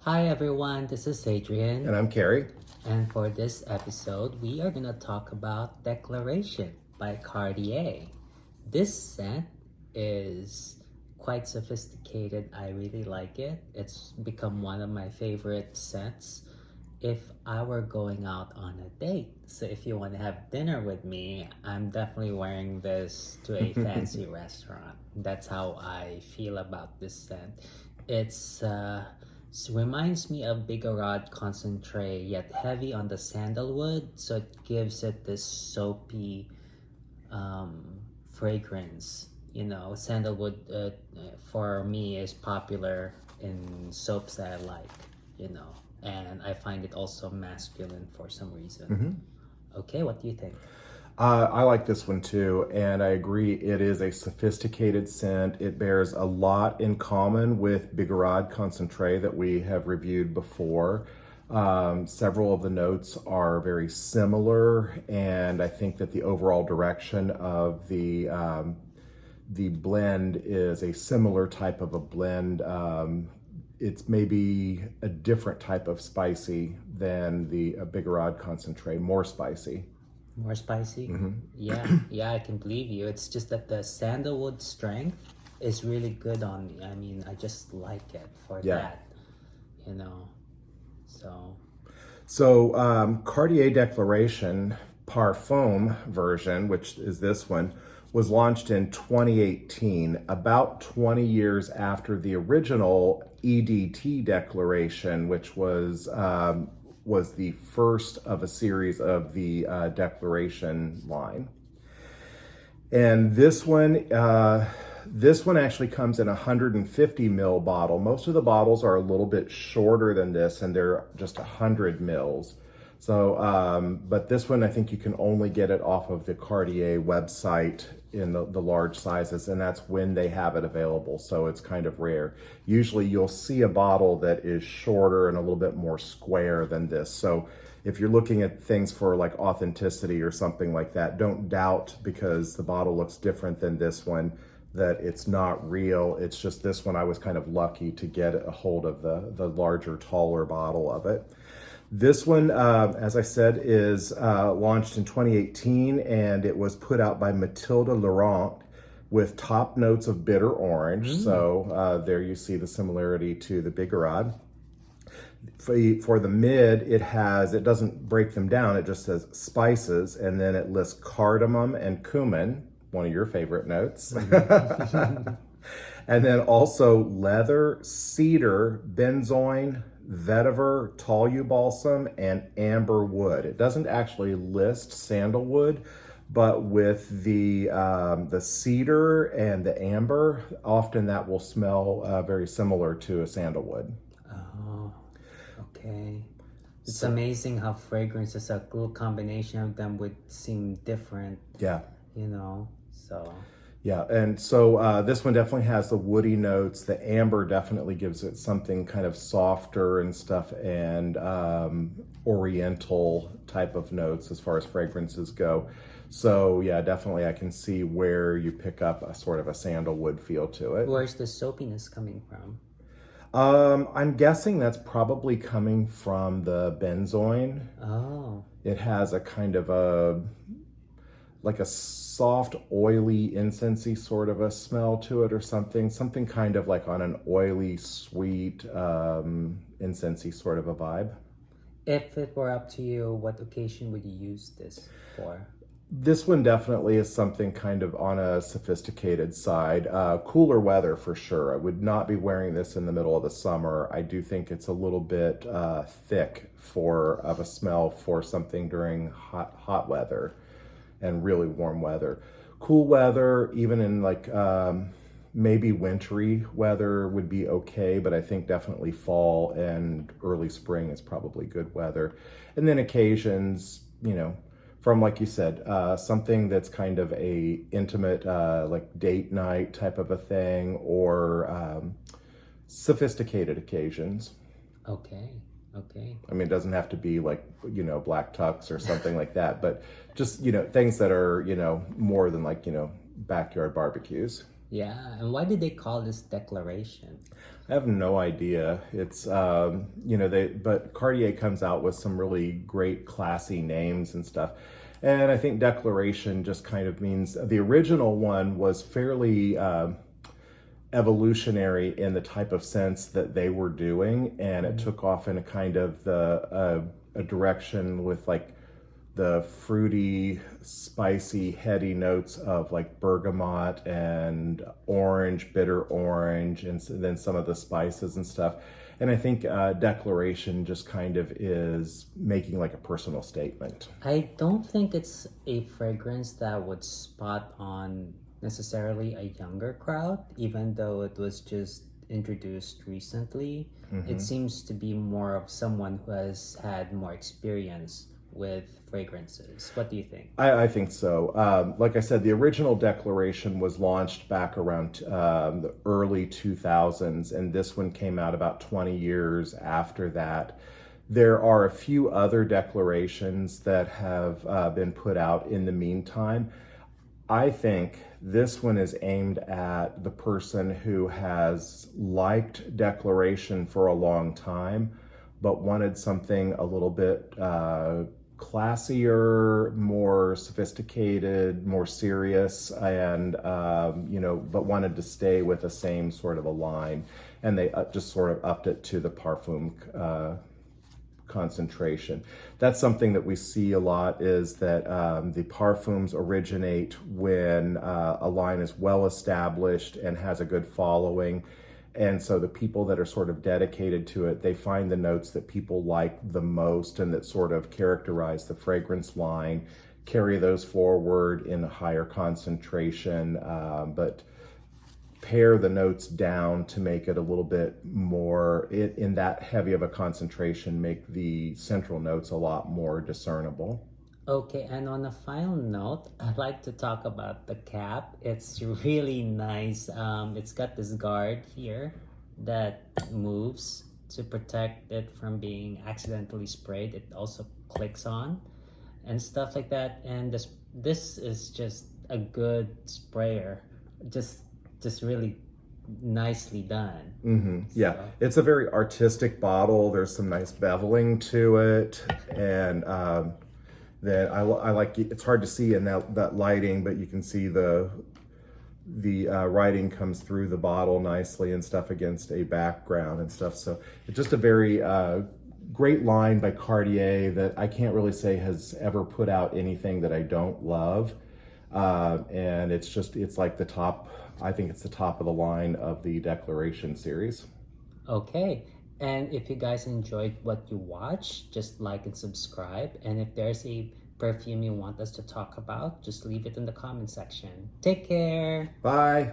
Hi everyone, this is Adrian, And I'm Carrie. and for this episode, we are gonna talk about Declaration by Cartier. This scent is quite sophisticated. I really like it. It's become one of my favorite scents if I were going out on a date. So if you want to have dinner with me, I'm definitely wearing this to a fancy restaurant. That's how I feel about this scent. Reminds me of Bigarad concentrate, yet heavy on the sandalwood, so it gives it this soapy fragrance. Sandalwood for me is popular in soaps that I like, and I find it also masculine for some reason. Okay, what do you think? I like this one too, and I agree it is a sophisticated scent. It bears a lot in common with Bigarad Concentrate that we have reviewed before. Several of the notes are very similar, and I think that the overall direction of the blend is a similar type of a blend. It's maybe a different type of spicy than the Bigarad Concentrate, more spicy. More spicy? Yeah, yeah, I can believe you. It's just that the sandalwood strength is really good on me. I mean, I just like it for Yeah. that, you know. So, So Cartier Declaration Parfum version, which is this one, was launched in 2018, about 20 years after the original EDT Declaration, which was the first of a series of the Declaration line. And this one actually comes in a 150 ml bottle. Most of the bottles are a little bit shorter than this, and they're just 100 mils. So, but this one, I think you can only get it off of the Cartier website in the large sizes, and that's when they have it available. So it's kind of rare. Usually you'll see a bottle that is shorter and a little bit more square than this. So if you're looking at things for like authenticity or something like that, don't doubt because the bottle looks different than this one that it's not real. It's just this one I was kind of lucky to get a hold of the larger, taller bottle of it. This one, as I said, is launched in 2018, and it was put out by Mathilde Laurent with top notes of bitter orange. So there you see the similarity to the Bigarad. For the mid, it doesn't break them down. It just says spices, and then it lists cardamom and cumin, one of your favorite notes. And then also leather, cedar, benzoin, vetiver, tall yew balsam, and amber wood. It doesn't actually list sandalwood, but with the cedar and the amber, often that will smell very similar to a sandalwood. oh, okay. It's amazing how fragrances, a cool combination of them would seem different, Yeah. So. Yeah, and so this one definitely has the woody notes. The amber definitely gives it something kind of softer and stuff, and oriental type of notes as far as fragrances go. So yeah, definitely I can see where you pick up a sort of a sandalwood feel to it. Where's the soapiness coming from? I'm guessing that's probably coming from the benzoin. Oh, It has a kind of like a soft, oily, incensey sort of a smell to it or something kind of like on an oily, sweet, incensey sort of a vibe. if it were up to you, what occasion would you use this for? This one definitely is something kind of on a sophisticated side. Cooler weather for sure. I would not be wearing this in the middle of the summer. I do think it's a little bit thick of a smell for something during hot weather and really warm weather. Cool weather, even in like maybe wintry weather would be okay, but I think definitely fall and early spring is probably good weather. And then occasions, from like you said, something that's kind of a intimate, like date night type of a thing, or sophisticated occasions. Okay. I mean, it doesn't have to be like, black tux or something like that, but just, things that are, more than like, backyard barbecues. Yeah, and why did they call this declaration? I have no idea. It's but Cartier comes out with some really great classy names and stuff. And I think declaration just kind of means the original one was fairly evolutionary in the type of sense that they were doing, and it took off in a kind of a direction with like the fruity, spicy, heady notes of like bergamot and orange, bitter orange, and then some of the spices and stuff. And I think declaration just kind of is making like a personal statement. I don't think it's a fragrance that would spot on necessarily a younger crowd, even though it was just introduced recently. It seems to be more of someone who has had more experience with fragrances. What do you think? I think so. Like I said, the original declaration was launched back around the early 2000s, and this one came out about 20 years after that. There are a few other declarations that have been put out in the meantime. I think this one is aimed at the person who has liked declaration for a long time, but wanted something a little bit classier, more sophisticated, more serious, and but wanted to stay with the same sort of a line, and they just sort of upped it to the parfum concentration. That's something that we see a lot, is that the parfums originate when a line is well established and has a good following. And so the people that are sort of dedicated to it, they find the notes that people like the most and that sort of characterize the fragrance line, carry those forward in a higher concentration, but pare the notes down to make it a little bit more, in that heavy of a concentration, make the central notes a lot more discernible. Okay, and on a final note, I'd like to talk about the cap. It's really nice. It's got this guard here that moves to protect it from being accidentally sprayed. It also clicks on and stuff like that. And this is just a good sprayer. Just really nicely done. Yeah, it's a very artistic bottle. There's some nice beveling to it, and that I like. It's hard to see in that lighting, but you can see the writing comes through the bottle nicely and stuff against a background and stuff. So it's just a very great line by Cartier that I can't really say has ever put out anything that I don't love. And it's like the top. I think it's the top of the line of the Declaration series. Okay, and if you guys enjoyed what you watched, just like and subscribe. And if there's a perfume you want us to talk about, just leave it in the comment section. Take care. Bye.